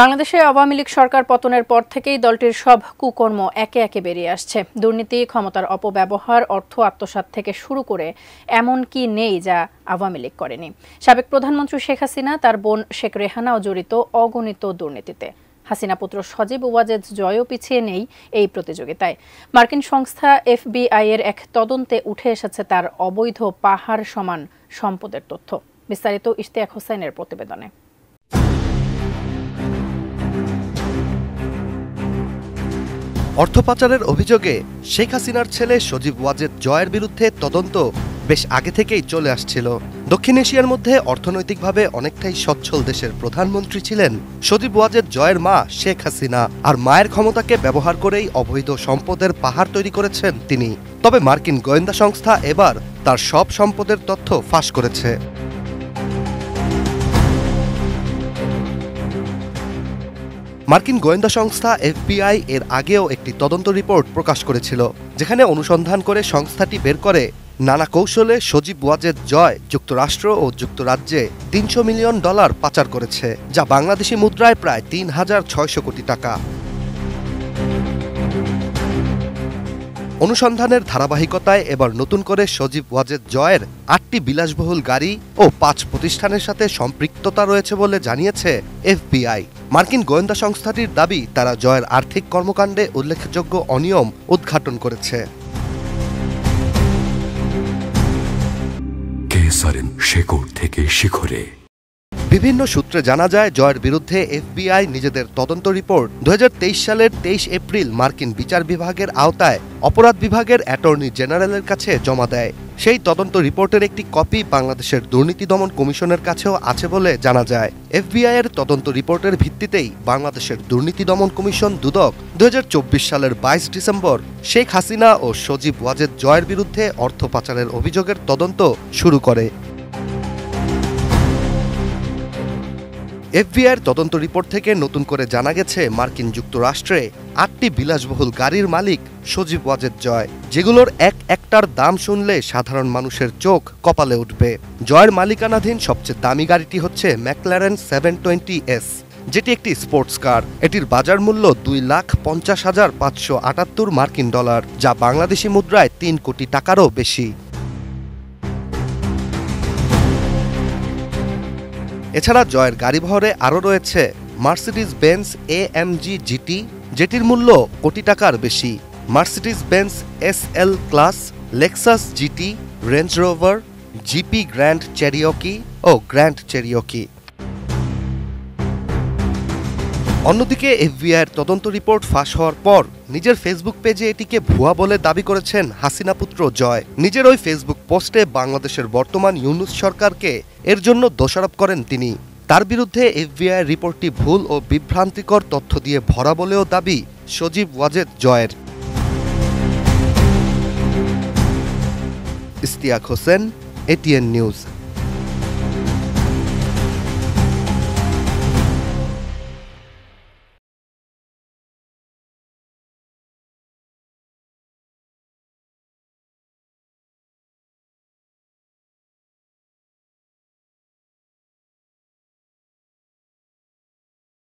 বাংলাদেশে আওয়ামী লীগ সরকার পতনের পর থেকেই দলটির সব কুকর্ম একে একে বেরিয়ে আসছে। দুর্নীতি, ক্ষমতার অপব্যবহার, অর্থ আত্মসাৎ থেকে শুরু করে এমন কি নেই যা আওয়ামী লীগ করেনি। সাবেক প্রধানমন্ত্রী শেখ হাসিনা, তার বোন শেখ রেহানাও জড়িত অগণিত দুর্নীতিতে। হাসিনা পুত্র সজীব ওয়াজেদ জয়ও পিছিয়ে নেই এই প্রতিযোগিতায়। মার্কিন সংস্থা FBI এর এক তদন্তে উঠে এসেছে তার অবৈধ পাহাড় সমান সম্পদের তথ্য। বিস্তারিত ইশতিয়াক হোসেনের প্রতিবেদনে। অর্থ পাচারের অভিযোগে শেখ হাসিনার ছেলে সজীব ওয়াজেদ জয়ের বিরুদ্ধে তদন্ত বেশ আগে থেকেই চলে আসছিল। দক্ষিণ এশিয়ার মধ্যে অর্থনৈতিকভাবে অনেকটাই সচ্ছল দেশের প্রধানমন্ত্রী ছিলেন সজীব ওয়াজেদ জয়ের মা শেখ হাসিনা, আর মায়ের ক্ষমতাকে ব্যবহার করেই অবৈধ সম্পদের পাহাড় তৈরি করেছেন তিনি। তবে মার্কিন গোয়েন্দা সংস্থা এবার তার সব সম্পদের তথ্য ফাঁস করেছে। মার্কিন গোয়েন্দা সংস্থা FBI এর আগেও একটি তদন্ত রিপোর্ট প্রকাশ করেছিল, যেখানে অনুসন্ধান করে সংস্থাটি বের করে নানা কৌশলে সজীব ওয়াজেদ জয় যুক্তরাষ্ট্র ও যুক্তরাজ্যে $300 মিলিয়ন পাচার করেছে, যা বাংলাদেশি মুদ্রায় প্রায় ৩,৬০০ কোটি টাকা। অনুসন্ধানের ধারাবাহিকতায় এবার নতুন করে সজীব ওয়াজেদ জয়ের ৮টি বিলাসবহুল গাড়ি ও ৫ প্রতিষ্ঠানের সাথে সম্পৃক্ততা রয়েছে বলে জানিয়েছে FBI। মার্কিন গোয়েন্দা সংস্থাটির দাবি, তারা জয়ের আর্থিক কর্মকাণ্ডে উল্লেখযোগ্য অনিয়ম উদ্ঘাটন করেছে। শেকড় থেকে শিখরে। বিভিন্ন সূত্রে জানা যায়, জয়ের বিরুদ্ধে FBI নিজেদের তদন্ত রিপোর্ট 2023 সালের 23 এপ্রিল মার্কিন বিচার বিভাগের আওতায় অপরাধ বিভাগের অ্যাটর্নি জেনারেলের কাছে জমা দেয়। সেই তদন্ত রিপোর্টের একটি কপি বাংলাদেশের দুর্নীতি দমন কমিশনের কাছেও আছে বলে জানা যায়। FBI এর তদন্ত রিপোর্টের ভিত্তিতেই বাংলাদেশের দুর্নীতি দমন কমিশন দুদক 2024 সালের 22 ডিসেম্বর শেখ হাসিনা ও সজীব ওয়াজেদ জয়ের বিরুদ্ধে অর্থ পাচারের অভিযোগের তদন্ত শুরু করে। FBI তদন্ত রিপোর্ট থেকে নতুন করে জানা গেছে, মার্কিন যুক্তরাষ্ট্রে ৮টি বিলাসবহুল গাড়ির মালিক সজীব ওয়াজেদ জয়, যেগুলোর একটার দাম শুনলে সাধারণ মানুষের চোখ কপালে উঠবে। জয়ের মালিকানাধীন সবচেয়ে দামি গাড়িটি হচ্ছে ম্যাকলারেন 720S, যেটি একটি স্পোর্টস কার। এটির বাজার মূল্য $2,50,578 মার্কিন ডলার, যা বাংলাদেশি মুদ্রায় ৩ কোটি টাকারও বেশি। এছাড়া জয়ের গাড়িবহরে আরও রয়েছে মার্সিডিজ বেঞ্জ AMG GT, যেটির মূল্য কোটি টাকার বেশি, Mercedes Benz SL class, Lexus GT, Range Rover, GP Grand Cherokee ও গ্র্যান্ড চেরিয়কি। অন্যদিকে FBI এর তদন্ত রিপোর্ট ফাঁস হওয়ার পর নিজের ফেসবুক পেজে এটিকে ভুয়া বলে দাবি করেছেন হাসিনা পুত্র জয়। নিজের ওই ফেসবুক পোস্টে বাংলাদেশের বর্তমান ইউনূস সরকারকে এর জন্য দোষারোপ করেন তিনি। তার বিরুদ্ধে FBI এর রিপোর্টটি ভুল ও বিভ্রান্তিকর তথ্য দিয়ে ভরা বলেও দাবি সজীব ওয়াজেদ জয়ের। Ishtiaq Hossain, ATN news.